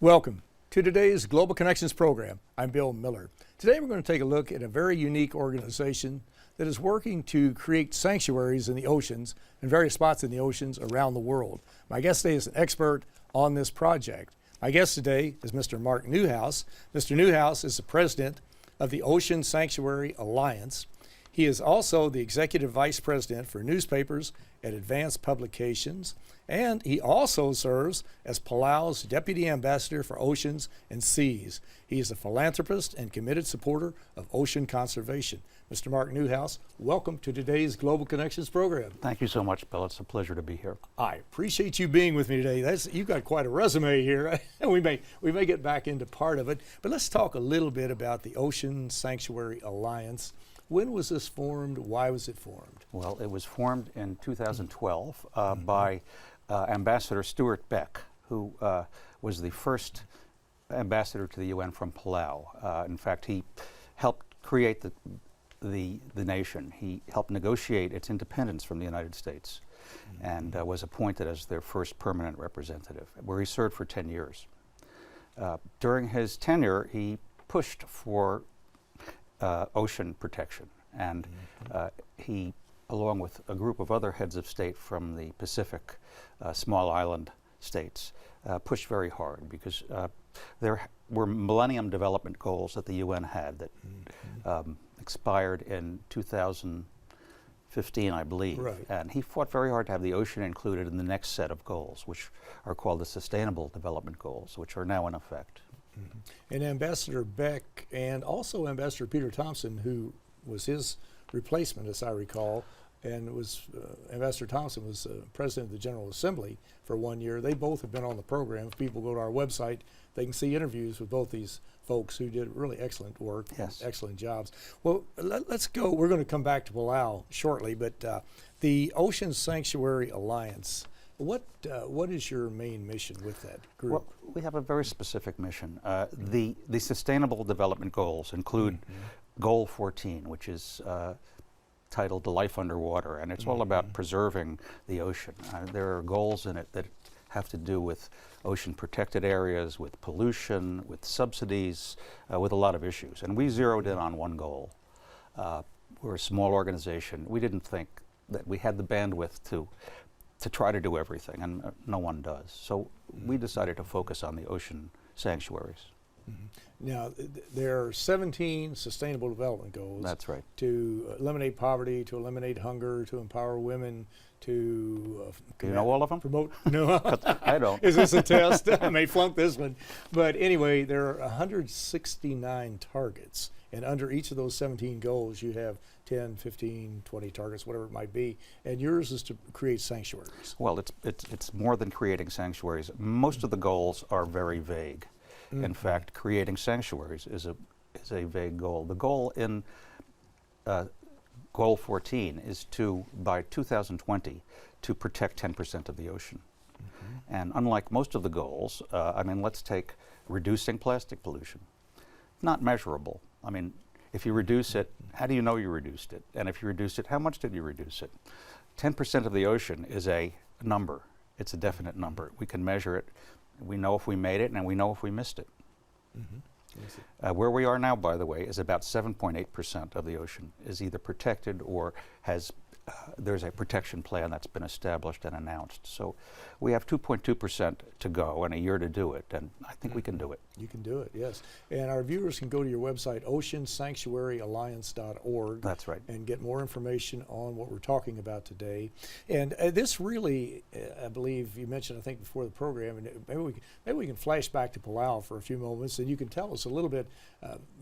Welcome to today's Global Connections program. I'm Bill Miller. Today we're going to take a look at a very unique organization that is working to create sanctuaries in the oceans and various spots in the oceans around the world. My guest today is an expert on this project. My guest today is Mr. Mark Newhouse. Mr. Newhouse is the president of the Ocean Sanctuary Alliance. He is also the executive vice president for newspapers at Advanced Publications, and he also serves as Palau's deputy ambassador for oceans and seas. He is a philanthropist and committed supporter of ocean conservation. Mr. Mark Newhouse, welcome to today's Global Connections program. Thank you so much, Bill. It's a pleasure to be here. I appreciate you being with me today. You've got quite a resume here. we may get back into part of it, but let's talk a little bit about the Ocean Sanctuary Alliance. When was this formed? Why was it formed? Well, it was formed in 2012 by Ambassador Stuart Beck, who was the first ambassador to the UN from Palau. In fact, he helped create the nation. He helped negotiate its independence from the United States and was appointed as their first permanent representative, where he served for 10 years. During his tenure, he pushed for ocean protection, and he, along with a group of other heads of state from the Pacific small island states, pushed very hard because there were Millennium Development Goals that the UN had that expired in 2015, I believe. Right. And he fought very hard to have the ocean included in the next set of goals, which are called the Sustainable Development Goals, which are now in effect. And Ambassador Beck and also Ambassador Peter Thompson, who was his replacement, as I recall, and was Ambassador Thompson was president of the General Assembly for 1 year. They both have been on the program. If people go to our website, they can see interviews with both these folks who did really excellent work, yes, excellent jobs. Well, let's go. We're going to come back to Palau shortly, but the Ocean Sanctuary Alliance, what is your main mission with that group? Well, we have a very specific mission. The Sustainable Development Goals include Goal 14, which is titled The Life Underwater, and it's all about preserving the ocean. There are goals in it that have to do with ocean protected areas, with pollution, with subsidies, with a lot of issues. And we zeroed in on one goal. We're a small organization. We didn't think that we had the bandwidth to try to do everything, and no one does. So we decided to focus on the ocean sanctuaries. Now, there are 17 Sustainable Development Goals. That's right. To eliminate poverty, to eliminate hunger, to empower women, to Do you know all of them? promote. No, I don't. Is this a test? I may flunk this one. But anyway, there are 169 targets, and under each of those 17 goals, you have 10, 15, 20 targets, whatever it might be, and yours is to create sanctuaries. Well, it's more than creating sanctuaries. Most of the goals are very vague. In fact, creating sanctuaries is a vague goal. The goal in Goal 14 is to, by 2020, to protect 10% of the ocean. And unlike most of the goals, I mean, let's take reducing plastic pollution. Not measurable. I mean, if you reduce it, how do you know you reduced it? And if you reduce it, how much did you reduce it? 10% of the ocean is a number. It's a definite number. We can measure it. We know if we made it, and we know if we missed it. Where we are now, by the way, is about 7.8% of the ocean is either protected or has there's a protection plan that's been established and announced. So we have 2.2% to go and a year to do it, and I think we can do it. You can do it, yes. And our viewers can go to your website, oceansanctuaryalliance.org. That's right. And get more information on what we're talking about today. And this really, I believe you mentioned, I think before the program, and maybe we can flash back to Palau for a few moments, and you can tell us a little bit.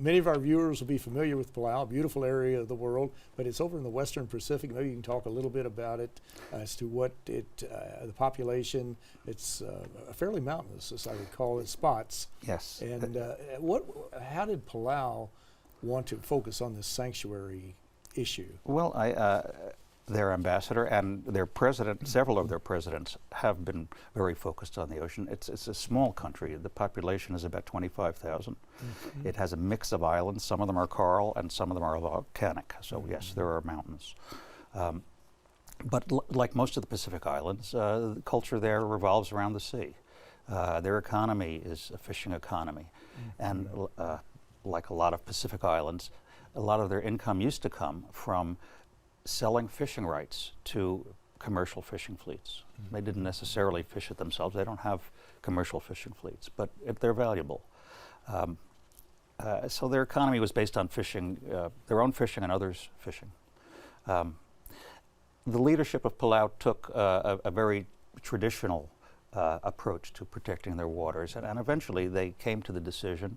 Many of our viewers will be familiar with Palau, a beautiful area of the world, but it's over in the Western Pacific. Maybe you can talk a little bit about it as to what the population, it's fairly mountainous, as I recall, in spots. Yes. And how did Palau want to focus on this sanctuary issue? Well, their ambassador and their president, several of their presidents, have been very focused on the ocean. It's a small country. The population is about 25,000. It has a mix of islands. Some of them are coral and some of them are volcanic. So yes, there are mountains. But like most of the Pacific Islands, the culture there revolves around the sea. Their economy is a fishing economy. And like a lot of Pacific islands, a lot of their income used to come from selling fishing rights to commercial fishing fleets. They didn't necessarily fish it themselves. They don't have commercial fishing fleets, but they're valuable. So their economy was based on fishing, their own fishing and others' fishing. The leadership of Palau took a very traditional approach to protecting their waters, and eventually they came to the decision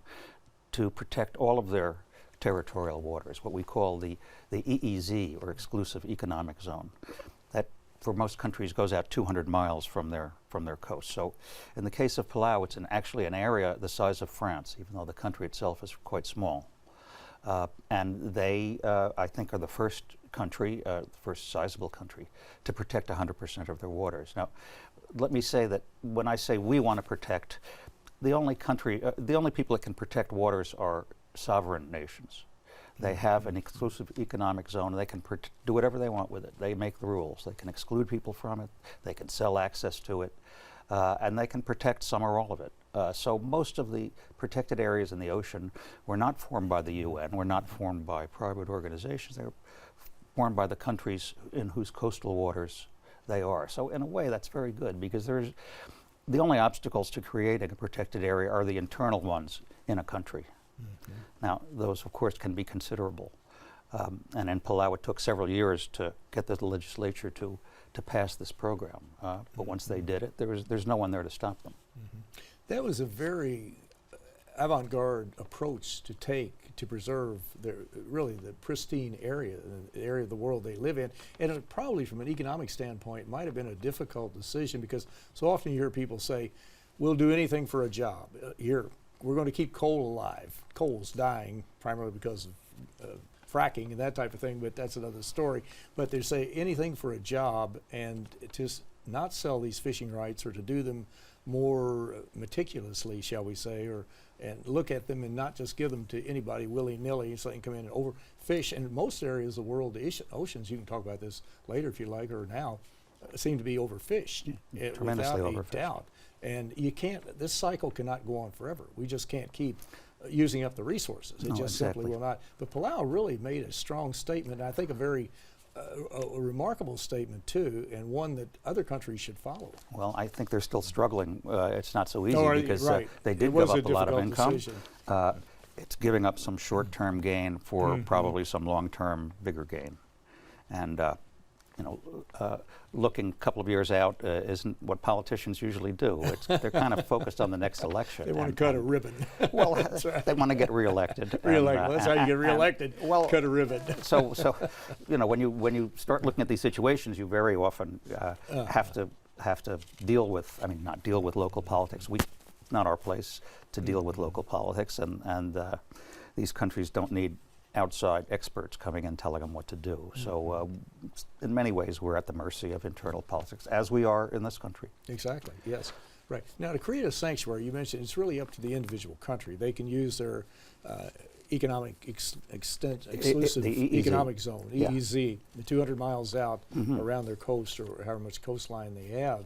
to protect all of their territorial waters, what we call the EEZ, or Exclusive Economic Zone. That, for most countries, goes out 200 miles from their coast. So in the case of Palau, it's actually an area the size of France, even though the country itself is quite small. And they, I think, are the first country, the first sizable country, to protect 100% of their waters. Now, let me say that when I say we want to protect, the only people that can protect waters are sovereign nations. They have an exclusive economic zone, and they can do whatever they want with it. They make the rules. They can exclude people from it. They can sell access to it. And they can protect some or all of it. So most of the protected areas in the ocean were not formed by the UN, were not formed by private organizations. They were formed by the countries in whose coastal waters they are. So in a way, that's very good, because the only obstacles to creating a protected area are the internal ones in a country. Now, those, of course, can be considerable. And in Palau, it took several years to get the legislature to pass this program. But once they did it, there's no one there to stop them. That was a very avant-garde approach to take to preserve really the pristine area, the area of the world they live in. And it probably, from an economic standpoint, might have been a difficult decision, because so often you hear people say, we'll do anything for a job. Here, we're going to keep coal alive. Coal's dying primarily because of fracking and that type of thing, but that's another story. But they say anything for a job, and to not sell these fishing rights, or to do them more meticulously, shall we say, and look at them and not just give them to anybody willy-nilly so they can come in and overfish. And most areas of the world, the oceans, you can talk about this later if you like, or now, seem to be overfished, tremendously without overfished. a doubt. And you can't, this cycle cannot go on forever. We just can't keep using up the resources. It just simply will not. But Palau really made a strong statement, and I think a very a remarkable statement too, and one that other countries should follow. Well, I think they're still struggling. It's not so easy, because right. They did give up a lot of difficult income. decision. It's giving up some short-term gain for probably some long-term bigger gain. And looking a couple of years out isn't what politicians usually do. They're kind of focused on the next election. They want to cut a ribbon. Well, right. They want to get reelected. Well, that's how you get reelected. Well, cut a ribbon. so when you start looking at these situations, you very often have to deal with. I mean, not deal with local politics. It's not our place to deal with local politics, and these countries don't need outside experts coming and telling them what to do. So in many ways, we're at the mercy of internal politics, as we are in this country. Exactly, yes. Right. Now, to create a sanctuary, you mentioned it's really up to the individual country. They can use their economic exclusive the EEZ. economic zone, Yeah. EEZ, the 200 miles out around their coast, or however much coastline they have.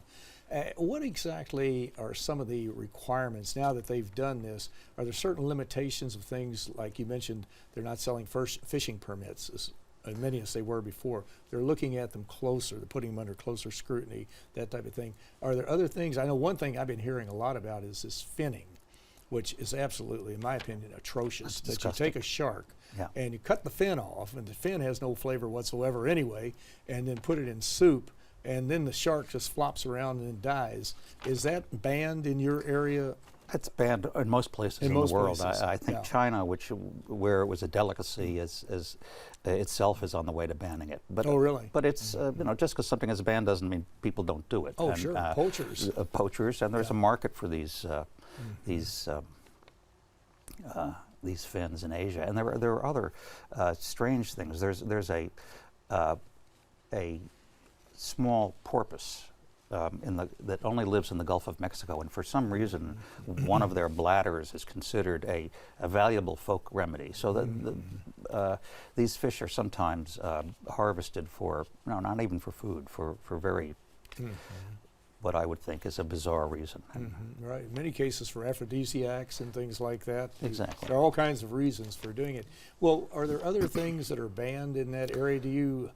What exactly are some of the requirements now that they've done this? Are there certain limitations of things, like you mentioned, they're not selling fishing permits as many as they were before? They're looking at them closer, they're putting them under closer scrutiny, that type of thing. Are there other things? I know one thing I've been hearing a lot about is this finning, which is absolutely, in my opinion, atrocious. That you take a shark and you cut the fin off, and the fin has no flavor whatsoever anyway, and then put it in soup, and then the shark just flops around and dies. Is that banned in your area? It's banned in most places in the world. I think China, where it was a delicacy, is itself is on the way to banning it. But, oh, really? But it's just because something is banned doesn't mean people don't do it. Oh, and, sure. Poachers. Poachers, and there's a market for these fins in Asia, and there are other strange things. There's a small porpoise that only lives in the Gulf of Mexico, and for some reason, one of their bladders is considered a valuable folk remedy. So these fish are sometimes harvested for, not even for food, for very what I would think is a bizarre reason. Right. In many cases for aphrodisiacs and things like that. Exactly. There are all kinds of reasons for doing it. Well, are there other things that are banned in that area? Do you,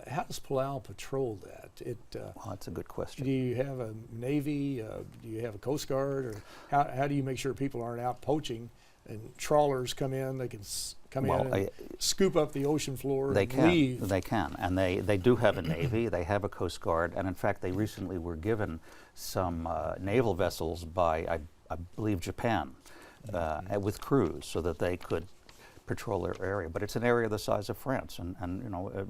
how does Palau patrol that? Well, that's a good question. Do you have a Navy? Do you have a Coast Guard? Or how do you make sure people aren't out poaching and trawlers come in? They can come in and scoop up the ocean floor and leave. They can, and they do have a Navy, they have a Coast Guard, and in fact they recently were given some naval vessels by, I believe, Japan with crews so that they could patrol their area. But it's an area the size of France, and you know,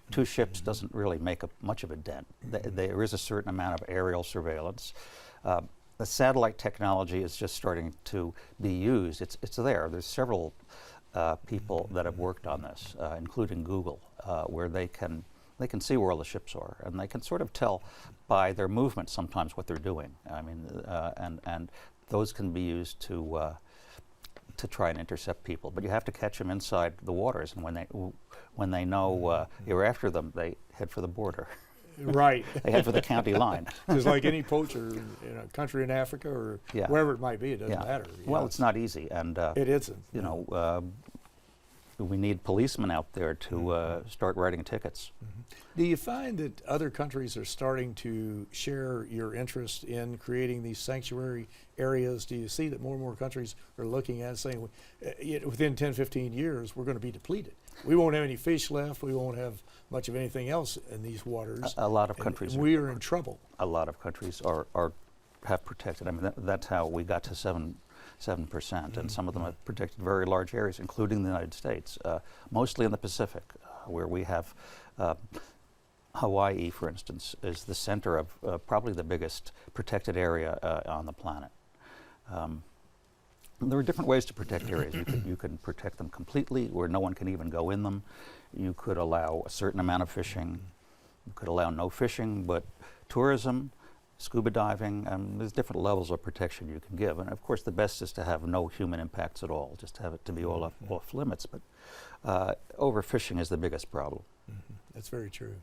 2 ships doesn't really make much of a dent. There is a certain amount of aerial surveillance. The satellite technology is just starting to be used. It's there. There's several people that have worked on this, including Google, where they can see where all the ships are, and they can sort of tell by their movement sometimes what they're doing. I mean, and those can be used to try and intercept people. But you have to catch them inside the waters, and when they know you're after them, they head for the border. Right. They head for the county line. Just like any poacher in a country in Africa or wherever it might be, it doesn't matter. Well, it's not easy, and it isn't. You know, we need policemen out there to start writing tickets. Do you find that other countries are starting to share your interest in creating these sanctuary areas? Do you see that more and more countries are looking at it, saying within 10, 15 years we're going to be depleted? We won't have any fish left. We won't have much of anything else in these waters. A lot of countries. We are in trouble. A lot of countries have protected. I mean, that's how we got to 7%, and some of them have protected very large areas, including the United States, mostly in the Pacific, where we have Hawaii, for instance, is the center of probably the biggest protected area on the planet. There are different ways to protect areas. You can protect them completely, where no one can even go in them. You could allow a certain amount of fishing. You could allow no fishing, but tourism, scuba diving, there's different levels of protection you can give. And of course, the best is to have no human impacts at all, just to have it to be all off limits. But overfishing is the biggest problem. That's very true.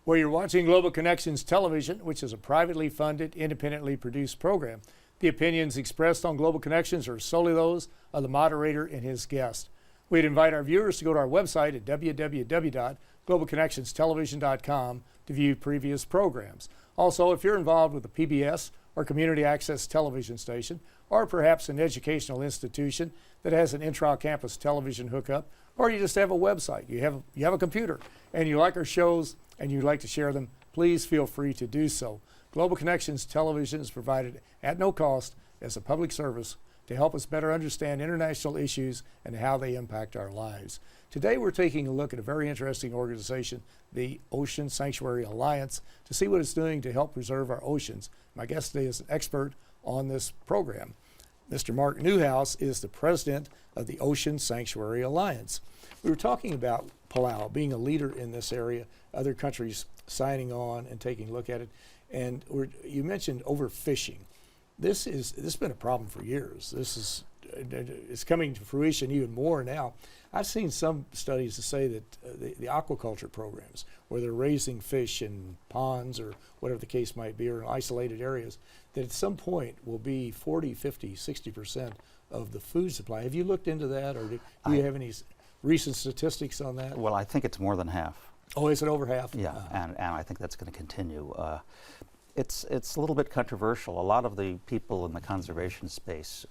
Well, you're watching Global Connections Television, which is a privately funded, independently produced program. The opinions expressed on Global Connections are solely those of the moderator and his guest. We'd invite our viewers to go to our website at www.globalconnectionstelevision.com to view previous programs. Also, if you're involved with a PBS or community access television station, or perhaps an educational institution that has an intra-campus television hookup, or you just have a website, you have a computer, and you like our shows and you'd like to share them, please feel free to do so. Global Connections Television is provided at no cost as a public service to help us better understand international issues and how they impact our lives. Today we're taking a look at a very interesting organization, the Ocean Sanctuary Alliance, to see what it's doing to help preserve our oceans. My guest today is an expert on this program. Mr. Mark Newhouse is the president of the Ocean Sanctuary Alliance. We were talking about Palau being a leader in this area, other countries signing on and taking a look at it. And you mentioned overfishing. This has been a problem for years. It's coming to fruition even more now. I've seen some studies that say that the aquaculture programs, where they're raising fish in ponds or whatever the case might be, or in isolated areas, that at some point will be 40, 50, 60% of the food supply. Have you looked into that, or do you have any recent statistics on that? Well, I think it's more than half. Oh, is it over half? Yeah, and I think that's going to continue. It's a little bit controversial. A lot of the people in the conservation space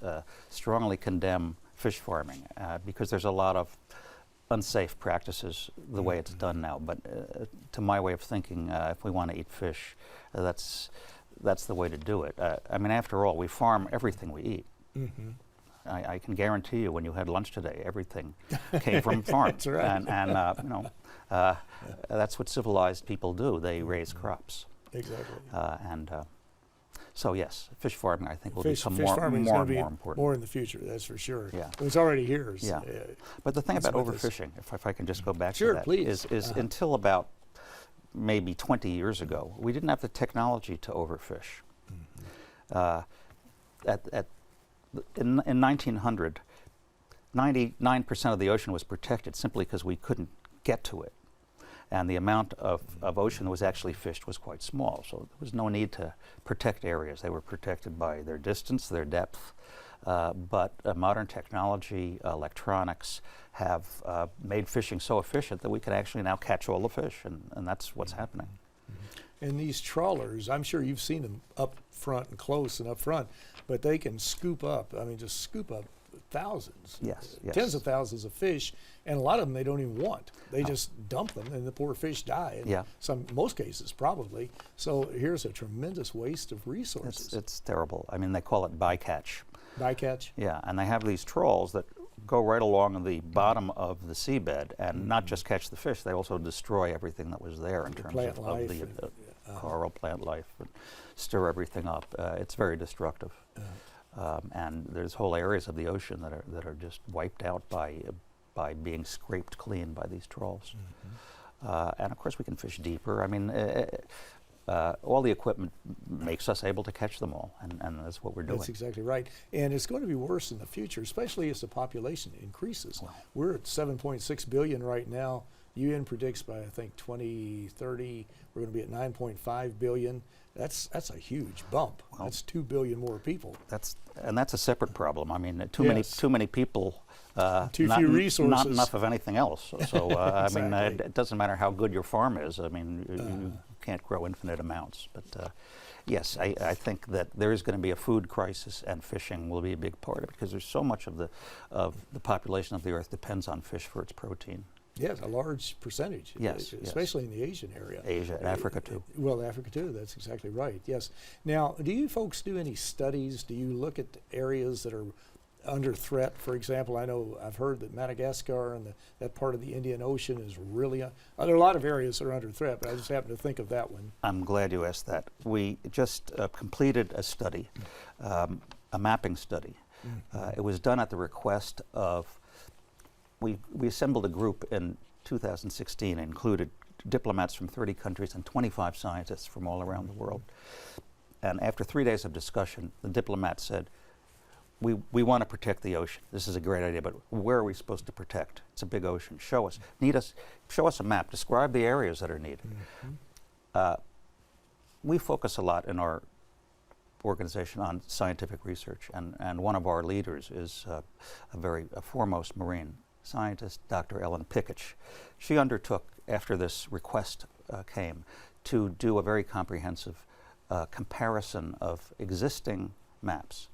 strongly condemn fish farming because there's a lot of unsafe practices the way it's done now. But to my way of thinking, if we want to eat fish, that's the way to do it. I mean, after all, we farm everything we eat. I can guarantee you, when you had lunch today, everything came from farms. That's right. And you know, that's what civilized people do. They raise crops. Exactly. So yes, fish farming, I think, will become fish more farming and be more important. More in the future, that's for sure. Yeah. It's already here. Yeah. But the thing about overfishing, if I can just go back sure, to that, please. is until about maybe 20 years ago, we didn't have the technology to overfish. In 1900, 99% of the ocean was protected simply because we couldn't get to it. and the amount of ocean that was actually fished was quite small. So there was no need to protect areas. They were protected by their distance, their depth. But modern technology, electronics have made fishing so efficient that we can actually now catch all the fish, and that's what's happening. And these trawlers, I'm sure you've seen them up front and close and up front, but they can scoop up, I mean, just scoop up thousands, Yes, yes. tens of thousands of fish, and a lot of them they don't even want. They just dump them, and the poor fish die. In most cases, probably. So here's a tremendous waste of resources. It's terrible. I mean, they call it bycatch. Bycatch? Yeah, and they have these trawls that go right along the bottom of the seabed and not just catch the fish, they also destroy everything that was there in terms plant of life the coral plant life, and stir everything up. It's very destructive. And there's whole areas of the ocean that are just wiped out by being scraped clean by these trawls. And of course we can fish deeper. I mean, all the equipment makes us able to catch them all, and that's what we're doing. That's exactly right. And it's going to be worse in the future, especially as the population increases. Wow. We're at 7.6 billion right now. UN predicts by, I think, 2030, we're going to be at 9.5 billion. That's a huge bump. Well, that's 2 billion more people. That's a separate problem. I mean, too many people. Too few resources. Not enough of anything else. So Exactly. I mean, it doesn't matter how good your farm is. I mean, you can't grow infinite amounts. But yes, I think that there is going to be a food crisis, and fishing will be a big part of it, because there's so much of the population of the Earth depends on fish for its protein. Yes, a large percentage. Yes, especially in the Asian area. Asia and Africa too. Well, Africa too. That's exactly right. Yes. Now, do you folks do any studies? Do you look at areas that are under threat? For example, I know I've heard that Madagascar and that part of the Indian Ocean is really. There are a lot of areas that are under threat, but I just happen to think of that one. I'm glad you asked that. We just completed a study, a mapping study. It was done at the request of. We assembled a group in 2016, included diplomats from 30 countries and 25 scientists from all around the world. And after 3 days of discussion, the diplomats said, we want to protect the ocean. This is a great idea, but where are we supposed to protect? It's a big ocean. Show us. Show us a map. Describe the areas that are needed. We focus a lot in our organization on scientific research, and one of our leaders is a foremost Marine scientist, Dr. Ellen Pickich. She undertook, after this request came, to do a very comprehensive comparison of existing maps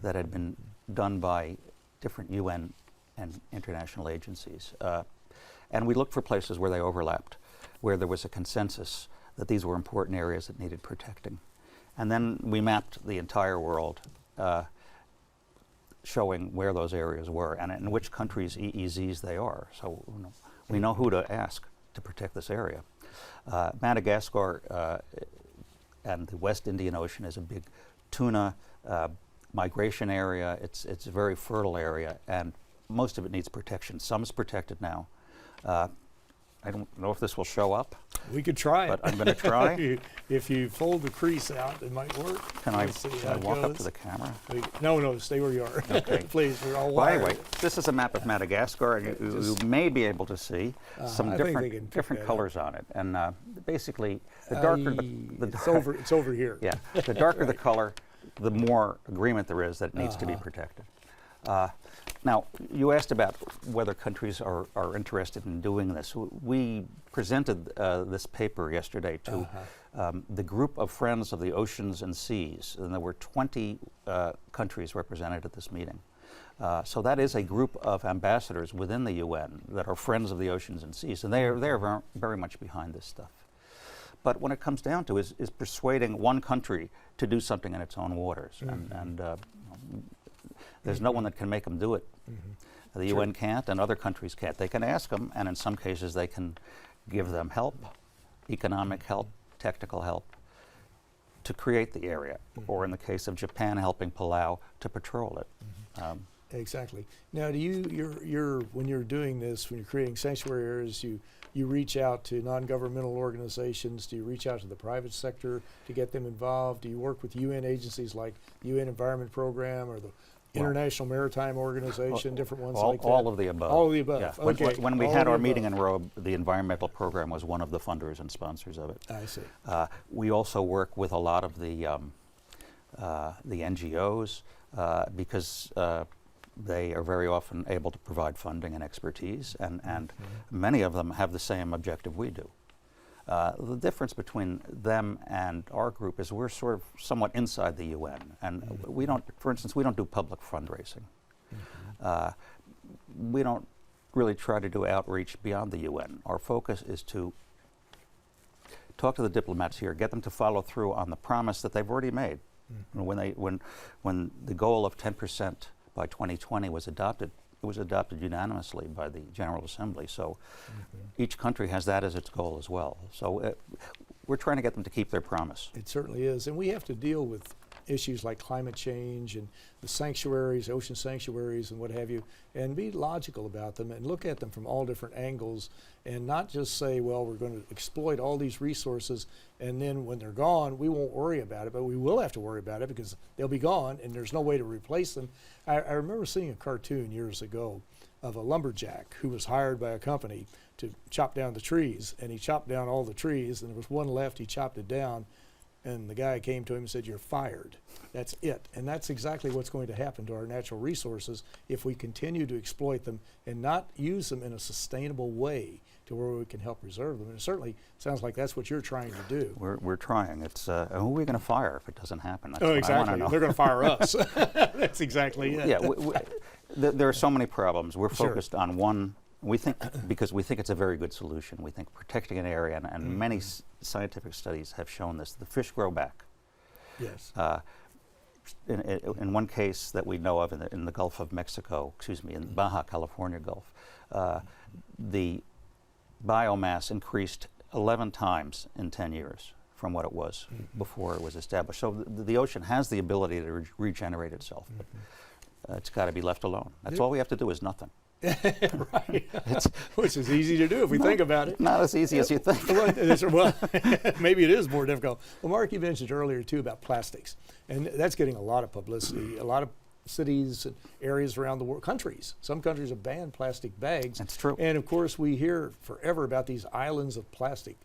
that had been done by different UN and international agencies. And we looked for places where they overlapped, where there was a consensus that these were important areas that needed protecting. And then we mapped the entire world, showing where those areas were and in which countries' EEZs they are. So we know who to ask to protect this area. Madagascar and the West Indian Ocean is a big tuna migration area. It's a very fertile area, and most of it needs protection. Some is protected now. I don't know if this will show up. We could try but it. I'm going to try. If you fold the crease out, it might work. Can I Let's see how it walk up goes. to the camera? No, stay where you are. Okay. Please, we're all Well, wired. anyway, this is a map of Madagascar, and you may be able to see some I think they can pick different that up. colors on it. And basically, the darker It's over here. yeah, the darker the Right. color, the more agreement there is that it needs to be protected. Now, you asked about whether countries are interested in doing this. We presented this paper yesterday to the group of Friends of the Oceans and Seas, and there were 20 countries represented at this meeting. So that is a group of ambassadors within the UN that are Friends of the Oceans and Seas, and they are very much behind this stuff. But when it comes down to it, is persuading one country to do something in its own waters, and there's no one that can make them do it. The UN can't, and other countries can't. They can ask them, and in some cases they can give them help, economic help, technical help, to create the area, or in the case of Japan helping Palau to patrol it. Exactly. Now, do you're when you're doing this, when you're creating sanctuary areas, you reach out to non-governmental organizations? Do you reach out to the private sector to get them involved? Do you work with UN agencies like the UN Environment Program or the International Maritime Organization, different ones like that? All of the above. All of the above, Yeah. okay. When we All had of our the meeting above. in Rome, the environmental program was one of the funders and sponsors of it. I see. We also work with a lot of the NGOs because they are very often able to provide funding and expertise, and many of them have the same objective we do. The difference between them and our group is we're sort of somewhat inside the UN, and we don't, for instance, we don't do public fundraising. We don't really try to do outreach beyond the UN. Our focus is to talk to the diplomats here, get them to follow through on the promise that they've already made. When the goal of 10% by 2020 was adopted, it was adopted unanimously by the General Assembly. So each country has that as its goal as well. So we're trying to get them to keep their promise. It certainly is. And we have to deal with issues like climate change and the sanctuaries, ocean sanctuaries and what have you, and be logical about them and look at them from all different angles and not just say, well, we're going to exploit all these resources and then when they're gone, we won't worry about it, but we will have to worry about it because they'll be gone and there's no way to replace them. I remember seeing a cartoon years ago of a lumberjack who was hired by a company to chop down the trees, and he chopped down all the trees and there was one left, he chopped it down, and the guy came to him and said, "You're fired." That's it. And that's exactly what's going to happen to our natural resources if we continue to exploit them and not use them in a sustainable way to where we can help preserve them. And it certainly sounds like that's what you're trying to do. We're trying. It's who are we going to fire if it doesn't happen? That's Oh, what exactly. I wanna know. They're going to fire us. That's exactly it. Yeah, there are so many problems. We're Sure. focused on one. We think, because we think it's a very good solution, we think protecting an area, and many scientific studies have shown this, the fish grow back. Yes. In one case that we know of in the Gulf of Mexico, in the Baja California Gulf, the biomass increased 11 times in 10 years from what it was before it was established. So the ocean has the ability to regenerate itself. But, it's got to be left alone. That's all we have to do is nothing. Right. Which is easy to do if we think about it. Not as easy as you think. Well, maybe it is more difficult. Well, Mark, you mentioned earlier too about plastics, and that's getting a lot of publicity. A lot of cities and areas around the world, countries, some countries have banned plastic bags. That's true. And of course, we hear forever about these islands of plastic,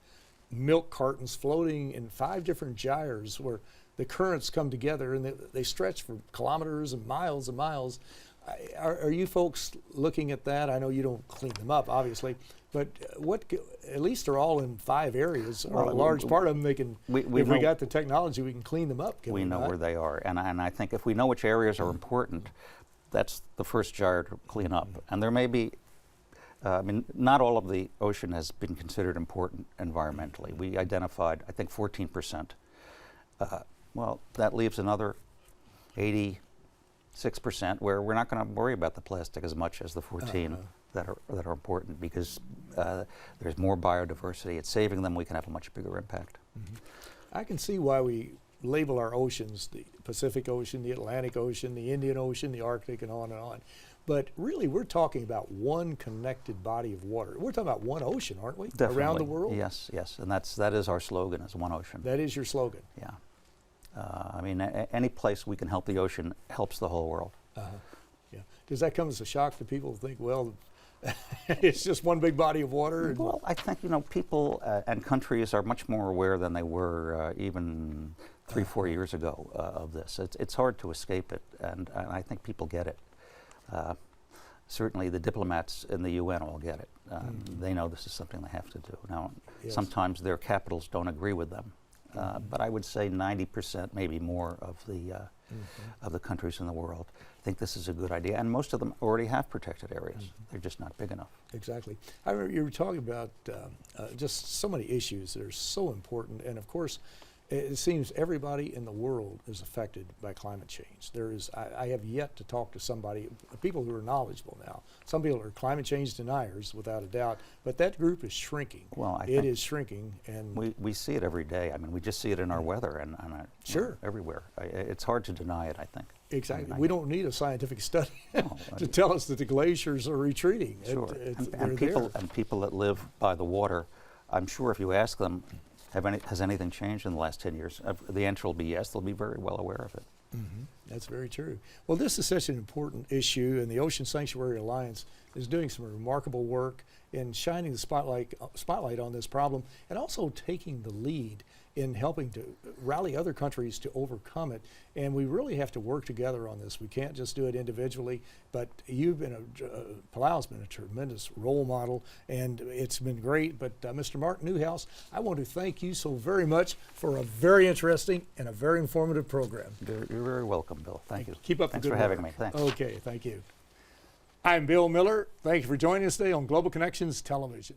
milk cartons floating in 5 different gyres where the currents come together and they stretch for kilometers and miles and miles. Are you folks looking at that? I know you don't clean them up, obviously, but at least they're all in 5 areas, or a large part of them. They can, if we got the technology, we can clean them up. We know where they are, and I think if we know which areas are important, that's the first gyre to clean up. And there may be, I mean, not all of the ocean has been considered important environmentally. We identified, I think, 14%. Well, that leaves another 86% where we're not going to worry about the plastic as much as the 14 that are important, because there's more biodiversity. It's saving them. We can have a much bigger impact. I can see why we label our oceans the Pacific Ocean, the Atlantic Ocean, the Indian Ocean, the Arctic, and on and on. But really, we're talking about one connected body of water. We're talking about one ocean, aren't we? Definitely. Around the world? Yes, yes. And that is our slogan, is one ocean. That is your slogan? Yeah. I mean, any place we can help the ocean helps the whole world. Yeah. Does that come as a shock to people who think, well, it's just one big body of water? Well, I think, people and countries are much more aware than they were even 3-4 years ago of this. It's hard to escape it, and I think people get it. Certainly the diplomats in the UN all get it. They know this is something they have to do. Now, sometimes their capitals don't agree with them. But I would say 90%, maybe more, of the countries in the world think this is a good idea, and most of them already have protected areas. They're just not big enough. Exactly. I remember you were talking about just so many issues that are so important, and of course, it seems everybody in the world is affected by climate change. I have yet to talk to somebody, people who are knowledgeable now. Some people are climate change deniers, without a doubt, but that group is shrinking. Well, it is shrinking, and we see it every day. I mean, we just see it in our weather and sure, everywhere. It's hard to deny it, I think. Exactly. We don't need a scientific study to tell us that the glaciers are retreating. Sure. And people that live by the water, I'm sure if you ask them, has anything changed in the last 10 years? The answer will be yes. They'll be very well aware of it. That's very true. Well, this is such an important issue, and the Ocean Sanctuary Alliance is doing some remarkable work in shining the spotlight on this problem, and also taking the lead in helping to rally other countries to overcome it. And we really have to work together on this. We can't just do it individually, but you've been Palau's been a tremendous role model, and it's been great. But Mr. Mark Newhouse, I want to thank you so very much for a very interesting and a very informative program. You're very welcome, Bill. Thank you. Keep up Thanks the good for having work. me. Thanks. Okay, thank you. I'm Bill Miller. Thank you for joining us today on Global Connections Television.